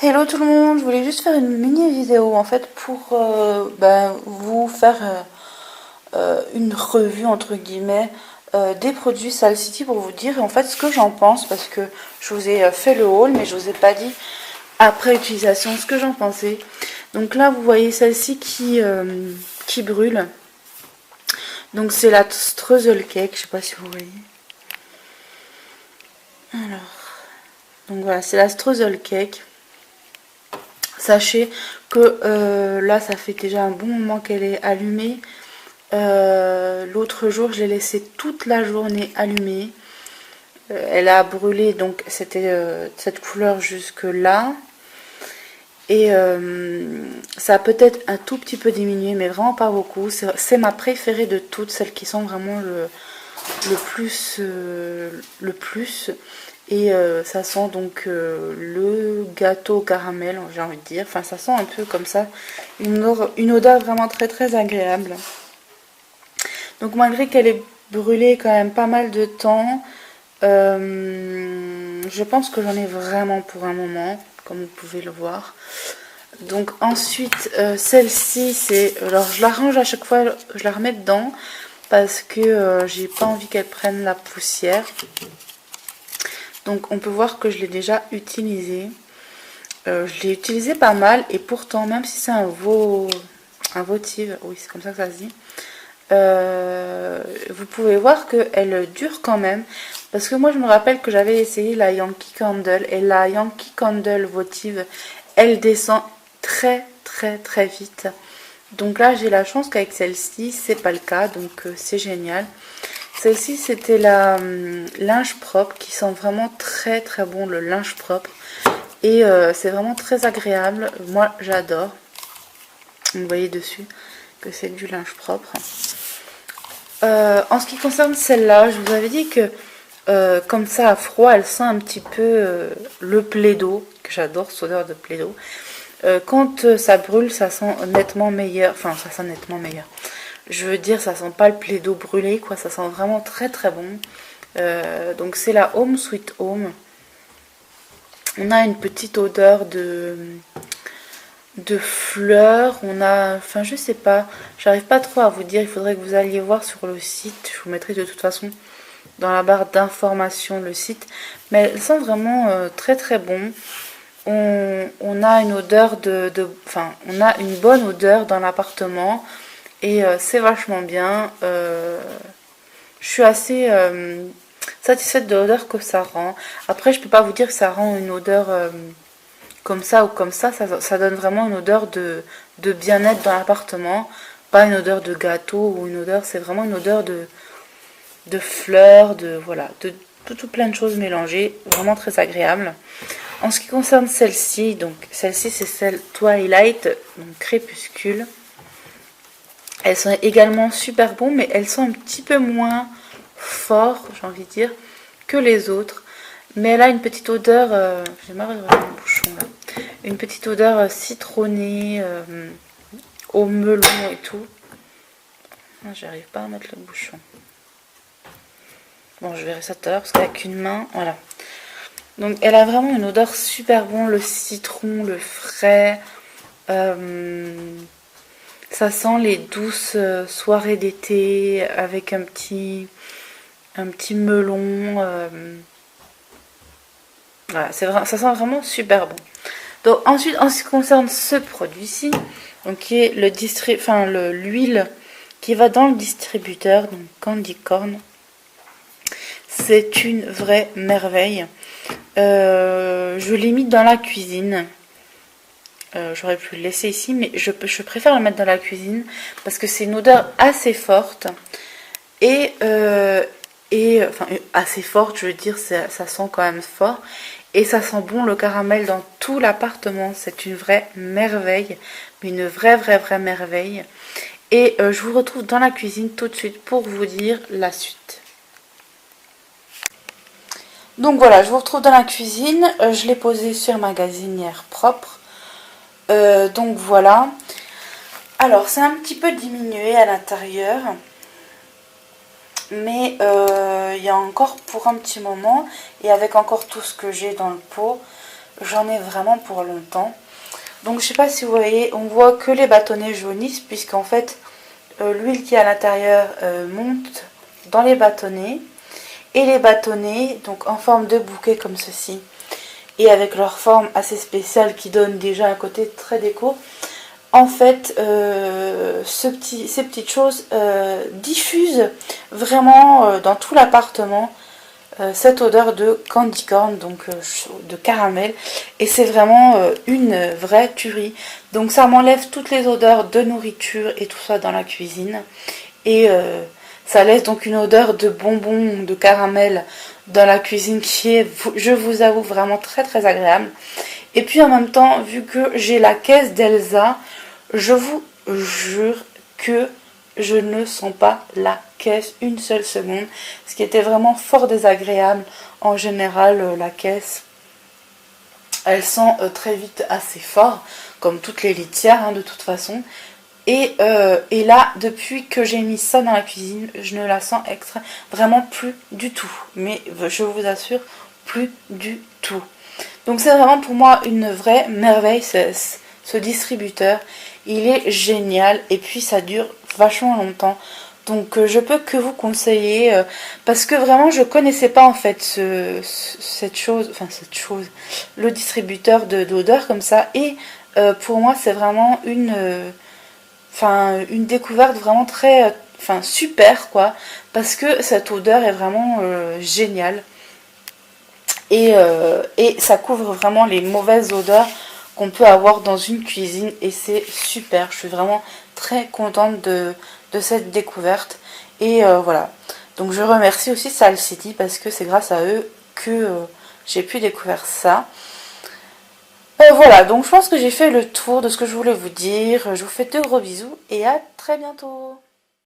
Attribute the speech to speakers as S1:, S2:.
S1: Hello tout le monde, je voulais juste faire une mini vidéo en fait pour vous faire une revue entre guillemets des produits Sal City pour vous dire en fait ce que j'en pense parce que je vous ai fait le haul mais je vous ai pas dit après utilisation ce que j'en pensais. Donc là vous voyez celle-ci qui brûle. Donc c'est la Streusel Cake, je sais pas si vous voyez. Alors, donc voilà, c'est la Streusel Cake. Sachez que là, ça fait déjà un bon moment qu'elle est allumée. L'autre jour, je l'ai laissée toute la journée allumée. Elle a brûlé, donc c'était cette couleur jusque là. Et ça a peut-être un tout petit peu diminué, mais vraiment pas beaucoup. C'est ma préférée de toutes, celles qui sont vraiment le plus. Et ça sent donc le gâteau caramel, j'ai envie de dire. Enfin, ça sent un peu comme ça. Une odeur vraiment très très agréable. Donc malgré qu'elle ait brûlé quand même pas mal de temps, je pense que j'en ai vraiment pour un moment, comme vous pouvez le voir. Donc ensuite, celle-ci, c'est... Alors je la range à chaque fois, je la remets dedans parce que j'ai pas envie qu'elle prenne la poussière. Donc on peut voir que je l'ai déjà utilisé. Je l'ai utilisé pas mal et pourtant, même si c'est un votive, oui c'est comme ça que ça se dit, vous pouvez voir qu'elle dure quand même. Parce que moi je me rappelle que j'avais essayé la Yankee Candle et la Yankee Candle votive, elle descend très très très vite. Donc là j'ai la chance qu'avec celle-ci c'est pas le cas, donc c'est génial. Celle-ci c'était la linge propre qui sent vraiment très très bon, le linge propre. Et c'est vraiment très agréable, moi j'adore. Vous voyez dessus que c'est du linge propre. En ce qui concerne celle-là, je vous avais dit que comme ça à froid, elle sent un petit peu le plaido, que j'adore cette odeur de plaido. Quand ça brûle, ça sent nettement meilleur. Enfin, ça sent nettement meilleur. Je veux dire, ça sent pas le plaido brûlé, quoi. Ça sent vraiment très très bon. Donc c'est la Home Sweet Home. On a une petite odeur de fleurs. On a, enfin je sais pas, j'arrive pas trop à vous dire. Il faudrait que vous alliez voir sur le site. Je vous mettrai de toute façon dans la barre d'information le site. Mais elle sent vraiment très très bon. On a une odeur enfin, on a une bonne odeur dans l'appartement et c'est vachement bien. Je suis assez satisfaite de l'odeur que ça rend. Après, je peux pas vous dire que ça rend une odeur comme ça ou comme ça donne vraiment une odeur de bien-être dans l'appartement. Pas une odeur de gâteau ou une odeur, c'est vraiment une odeur de fleurs, voilà, de tout plein de choses mélangées. Vraiment très agréable. En ce qui concerne celle-ci, donc celle-ci c'est celle Twilight, donc crépuscule. Elles sont également super bonnes, mais elles sont un petit peu moins fortes, j'ai envie de dire, que les autres. Mais elle a une petite odeur, j'ai marre de voir le bouchon là, une petite odeur citronnée, au melon et tout. J'arrive pas à mettre le bouchon. Bon, je verrai ça tout à l'heure parce qu'avec une main, voilà. Donc elle a vraiment une odeur super bon, le citron, le frais. Ça sent les douces soirées d'été avec un petit melon. Voilà, ça sent vraiment super bon. Donc ensuite, en ce qui concerne ce produit-ci, donc qui est l'huile qui va dans le distributeur, donc Candy Corn, c'est une vraie merveille. Je l'ai mis dans la cuisine. J'aurais pu le laisser ici, mais je préfère le mettre dans la cuisine parce que c'est une odeur assez forte et enfin assez forte, je veux dire, ça sent quand même fort et ça sent bon le caramel dans tout l'appartement. C'est une vraie merveille, mais une vraie merveille. Et je vous retrouve dans la cuisine tout de suite pour vous dire la suite. Donc voilà, je vous retrouve dans la cuisine. Je l'ai posé sur ma gazinière propre. Donc voilà. Alors c'est un petit peu diminué à l'intérieur. Mais il y a encore pour un petit moment. Et avec encore tout ce que j'ai dans le pot. j'en ai vraiment pour longtemps. Donc je sais pas si vous voyez, on voit que les bâtonnets jaunissent puisqu'en fait l'huile qui est à l'intérieur monte dans les bâtonnets. Et les bâtonnets, donc en forme de bouquet comme ceci, et avec leur forme assez spéciale qui donne déjà un côté très déco, en fait ces petites choses diffusent vraiment dans tout l'appartement cette odeur de candy corn, donc de caramel, et c'est vraiment une vraie tuerie. Donc ça m'enlève toutes les odeurs de nourriture et tout ça dans la cuisine, et ça laisse donc une odeur de bonbons, de caramel dans la cuisine qui est, je vous avoue, vraiment très très agréable. Et puis en même temps, vu que j'ai la caisse d'Elsa, je vous jure que je ne sens pas la caisse une seule seconde, ce qui était vraiment fort désagréable. En général, la caisse, elle sent très vite assez fort, comme toutes les litières hein, de toute façon. Et là, depuis que j'ai mis ça dans la cuisine, je ne la sens vraiment plus du tout. Mais je vous assure, plus du tout. Donc c'est vraiment pour moi une vraie merveille, ce distributeur. Il est génial et puis ça dure vachement longtemps. Donc je peux que vous conseiller parce que vraiment je connaissais pas en fait cette chose, le distributeur d'odeur comme ça. Et pour moi c'est vraiment une découverte vraiment très super quoi, parce que cette odeur est vraiment géniale et ça couvre vraiment les mauvaises odeurs qu'on peut avoir dans une cuisine et c'est super. Je suis vraiment très contente de cette découverte et voilà, donc je remercie aussi Sal City parce que c'est grâce à eux que j'ai pu découvrir ça. Voilà, donc je pense que j'ai fait le tour de ce que je voulais vous dire. Je vous fais de gros bisous et à très bientôt.